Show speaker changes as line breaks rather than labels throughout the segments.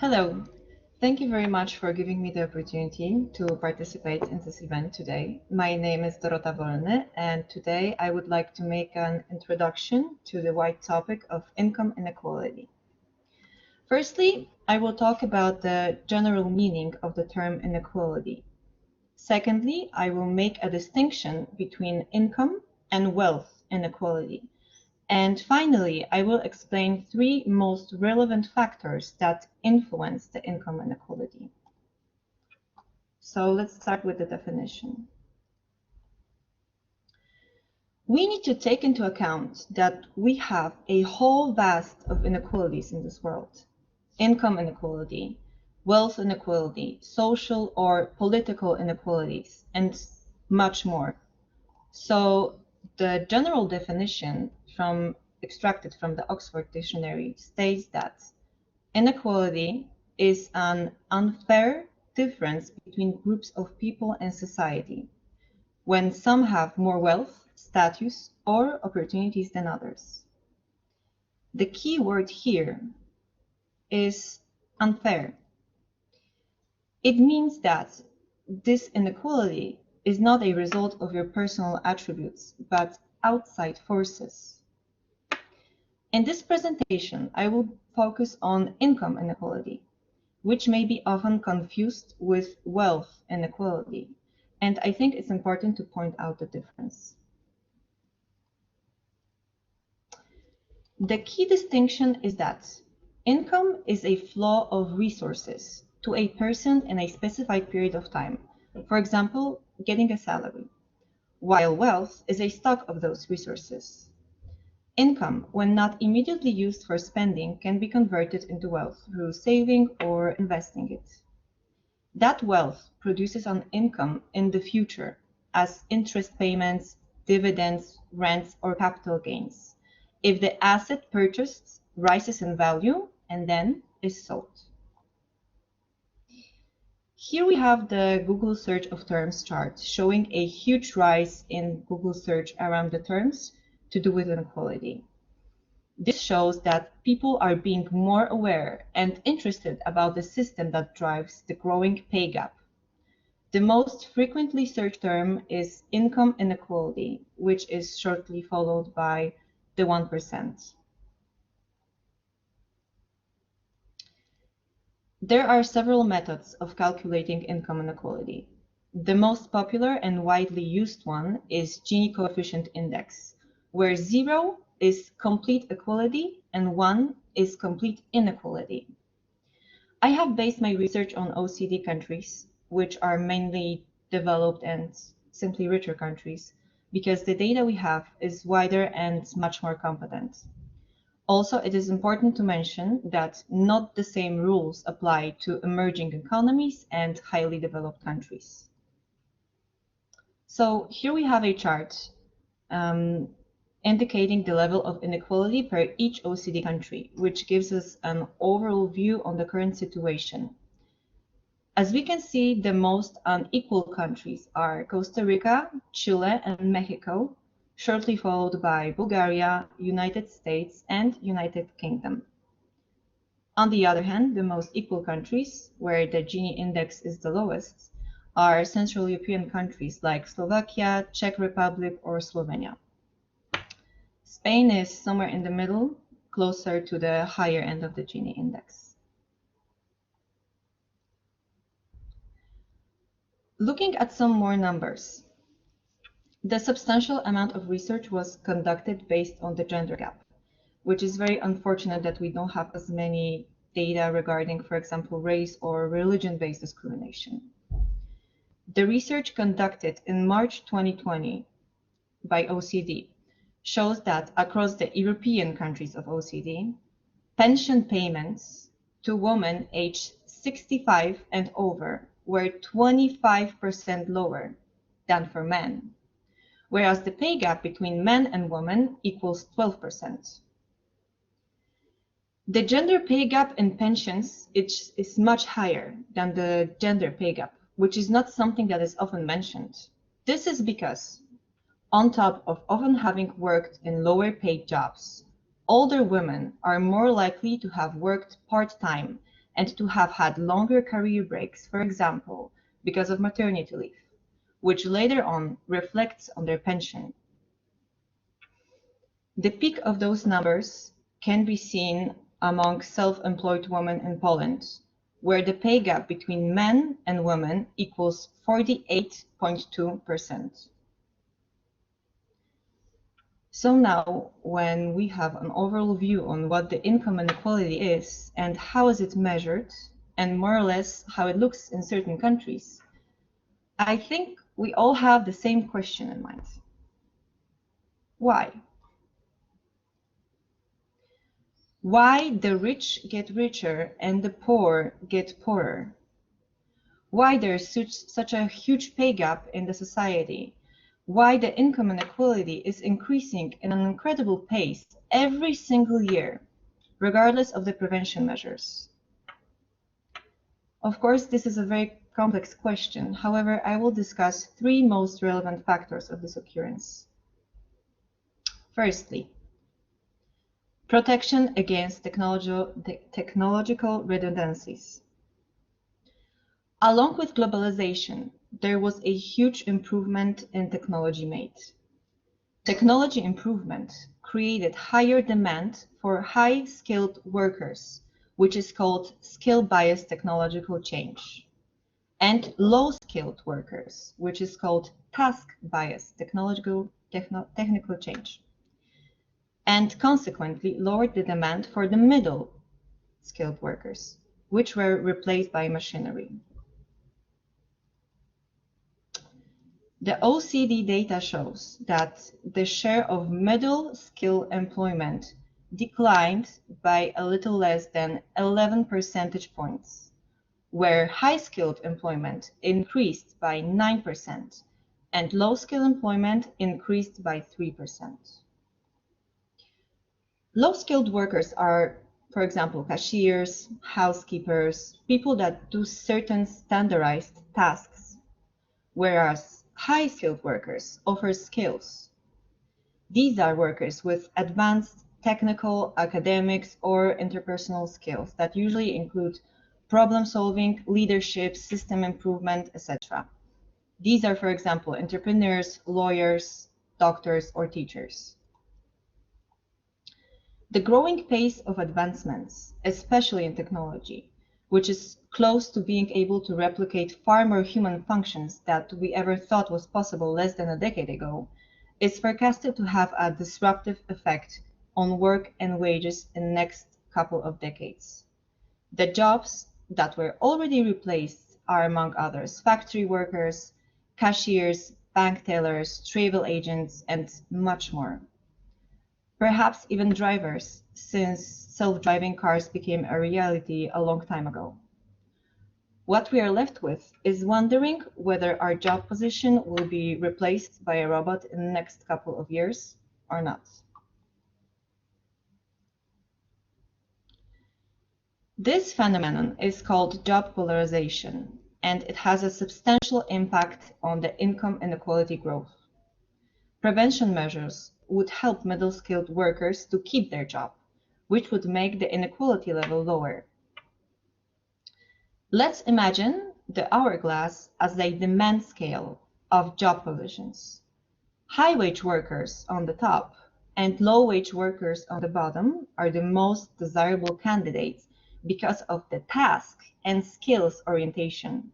Hello. Thank you very much for giving me the opportunity to participate in this event today. My name is Dorota Wolny, and today I would like to make an introduction to the wide topic of income inequality. Firstly, I will talk about the general meaning of the term inequality. Secondly, I will make a distinction between income and wealth inequality. And finally, I will explain three most relevant factors that influence the income inequality. So let's start with the definition. We need to take into account that we have a whole vast of inequalities in this world. Income inequality, wealth inequality, social or political inequalities, and much more. So the general definition extracted from the Oxford Dictionary states that inequality is an unfair difference between groups of people in society, when some have more wealth, status, or opportunities than others. The key word here is unfair. It means that this inequality is not a result of your personal attributes, but outside forces. In this presentation, I will focus on income inequality, which may be often confused with wealth inequality, and I think it's important to point out the difference. The key distinction is that income is a flow of resources to a person in a specified period of time, for example, getting a salary, while wealth is a stock of those resources. Income, when not immediately used for spending, can be converted into wealth through saving or investing it. That wealth produces an income in the future as interest payments, dividends, rents, or capital gains, if the asset purchased rises in value and then is sold. Here we have the Google search of terms chart showing a huge rise in Google search around the terms to do with inequality. This shows that people are being more aware and interested about the system that drives the growing pay gap. The most frequently searched term is income inequality, which is shortly followed by the 1%. There are several methods of calculating income inequality. The most popular and widely used one is Gini coefficient index, where 0 is complete equality and 1 is complete inequality. I have based my research on OECD countries, which are mainly developed and simply richer countries, because the data we have is wider and much more competent. Also, it is important to mention that not the same rules apply to emerging economies and highly developed countries. So here we have a chart indicating the level of inequality per each OECD country, which gives us an overall view on the current situation. As we can see, the most unequal countries are Costa Rica, Chile, and Mexico, shortly followed by Bulgaria, United States, and United Kingdom. On the other hand, the most equal countries, where the Gini index is the lowest, are Central European countries like Slovakia, Czech Republic, or Slovenia. Spain is somewhere in the middle, closer to the higher end of the Gini index. Looking at some more numbers, the substantial amount of research was conducted based on the gender gap, which is very unfortunate that we don't have as many data regarding, for example, race or religion-based discrimination. The research conducted in March 2020 by OECD shows that across the European countries of OECD, pension payments to women aged 65 and over were 25% lower than for men, whereas the pay gap between men and women equals 12%. The gender pay gap in pensions is much higher than the gender pay gap, which is not something that is often mentioned. This is because, on top of often having worked in lower paid jobs, older women are more likely to have worked part-time and to have had longer career breaks, for example, because of maternity leave, which later on reflects on their pension. The peak of those numbers can be seen among self-employed women in Poland, where the pay gap between men and women equals 48.2%. So now, when we have an overall view on what the income inequality is and how is it measured, and more or less how it looks in certain countries, I think we all have the same question in mind. Why? Why the rich get richer and the poor get poorer? Why there's such a huge pay gap in the society? Why the income inequality is increasing in an incredible pace every single year, regardless of the prevention measures? Of course, this is a very complex question. However, I will discuss three most relevant factors of this occurrence. Firstly, protection against technological redundancies. Along with globalization, there was a huge improvement in technology made. Technology improvement created higher demand for high-skilled workers, which is called skill-biased technological change, and low-skilled workers, which is called task-biased technical change, and consequently lowered the demand for the middle-skilled workers, which were replaced by machinery. The OECD data shows that the share of middle skill employment declined by a little less than 11 percentage points, where high-skilled employment increased by 9% and low-skill employment increased by 3%. Low-skilled workers are, for example, cashiers, housekeepers, people that do certain standardized tasks, whereas high-skilled workers offer skills. These are workers with advanced technical, academics, or interpersonal skills that usually include problem-solving, leadership, system improvement, etc. These are, for example, entrepreneurs, lawyers, doctors, or teachers. The growing pace of advancements, especially in technology, which is close to being able to replicate far more human functions that we ever thought was possible less than a decade ago, is forecasted to have a disruptive effect on work and wages in the next couple of decades. The jobs that were already replaced are, among others, factory workers, cashiers, bank tellers, travel agents, and much more. Perhaps even drivers, since self-driving cars became a reality a long time ago. What we are left with is wondering whether our job position will be replaced by a robot in the next couple of years or not. This phenomenon is called job polarization, and it has a substantial impact on the income inequality growth. Prevention measures would help middle-skilled workers to keep their job, which would make the inequality level lower. Let's imagine the hourglass as a demand scale of job positions. High-wage workers on the top and low-wage workers on the bottom are the most desirable candidates because of the task and skills orientation.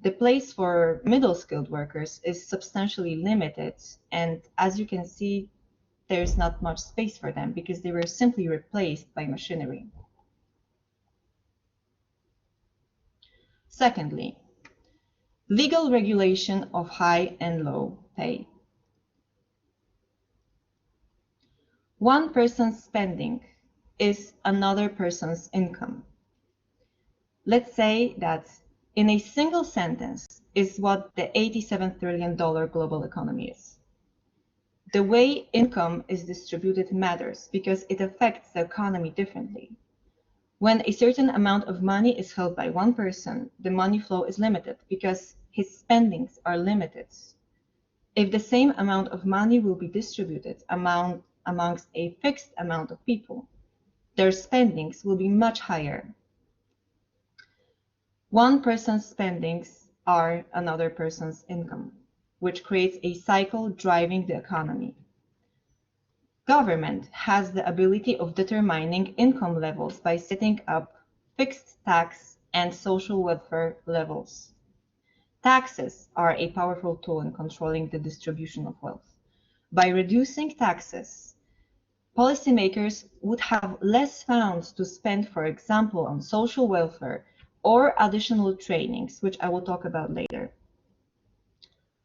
The place for middle-skilled workers is substantially limited, and as you can see, there's not much space for them because they were simply replaced by machinery. Secondly, legal regulation of high and low pay. One person's spending is another person's income. Let's say that in a single sentence is what the $87 trillion global economy is. The way income is distributed matters because it affects the economy differently. When a certain amount of money is held by one person, the money flow is limited because his spendings are limited. If the same amount of money will be distributed amongst a fixed amount of people, their spendings will be much higher. One person's spendings are another person's income, which creates a cycle driving the economy. Government has the ability of determining income levels by setting up fixed tax and social welfare levels. Taxes are a powerful tool in controlling the distribution of wealth. By reducing taxes, policymakers would have less funds to spend, for example, on social welfare or additional trainings, which I will talk about later.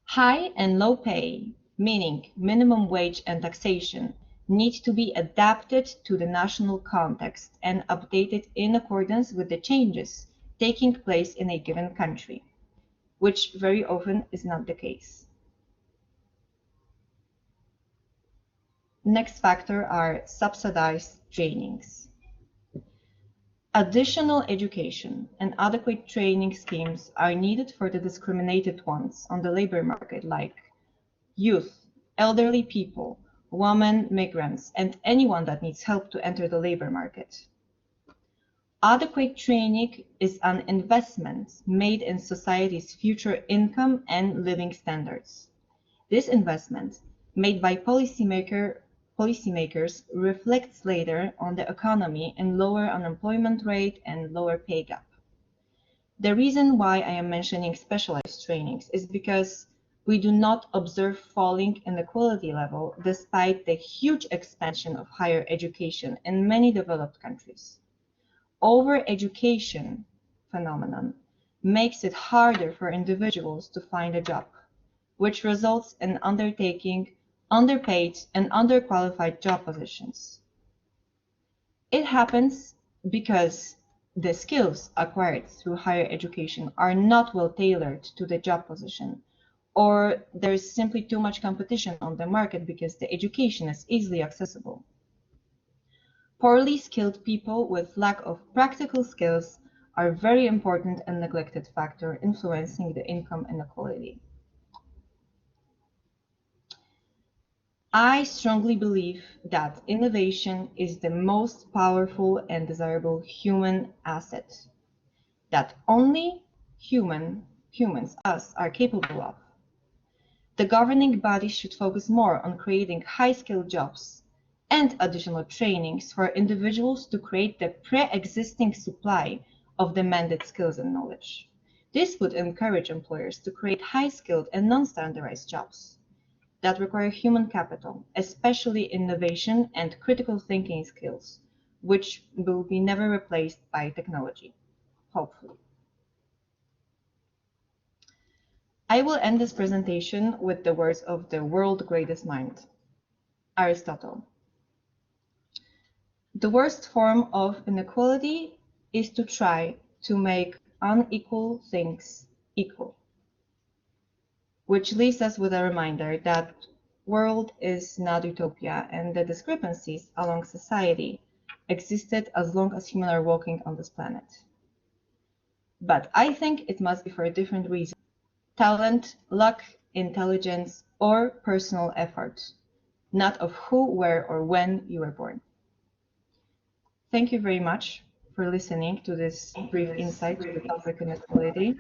High and low pay, meaning minimum wage and taxation, need to be adapted to the national context and updated in accordance with the changes taking place in a given country, which very often is not the case. Next factor are subsidized trainings. Additional education and adequate training schemes are needed for the discriminated ones on the labor market, like youth, elderly people, women, migrants, and anyone that needs help to enter the labor market. Adequate training is an investment made in society's future income and living standards. This investment, made by policymakers, reflects later on the economy in lower unemployment rate and lower pay gap. The reason why I am mentioning specialized trainings is because we do not observe falling inequality level despite the huge expansion of higher education in many developed countries. Over-education phenomenon makes it harder for individuals to find a job, which results in undertaking underpaid and underqualified job positions. It happens because the skills acquired through higher education are not well tailored to the job position, or there's simply too much competition on the market because the education is easily accessible. Poorly skilled people with lack of practical skills are a very important and neglected factor influencing the income inequality. I strongly believe that innovation is the most powerful and desirable human asset that only humans, us, are capable of. The governing body should focus more on creating high-skilled jobs and additional trainings for individuals to create the pre-existing supply of demanded skills and knowledge. This would encourage employers to create high-skilled and non-standardized jobs that require human capital, especially innovation and critical thinking skills, which will be never replaced by technology, hopefully. I will end this presentation with the words of the world's greatest mind, Aristotle. The worst form of inequality is to try to make unequal things equal, which leaves us with a reminder that world is not utopia and the discrepancies along society existed as long as humans are walking on this planet. But I think it must be for a different reason: talent, luck, intelligence, or personal effort, not of who, where, or when you were born. Thank you very much for listening to this brief insight to the topic inequality.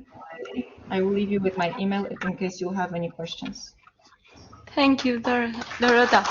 I will leave you with my email in case you have any questions.
Thank you, Dorota.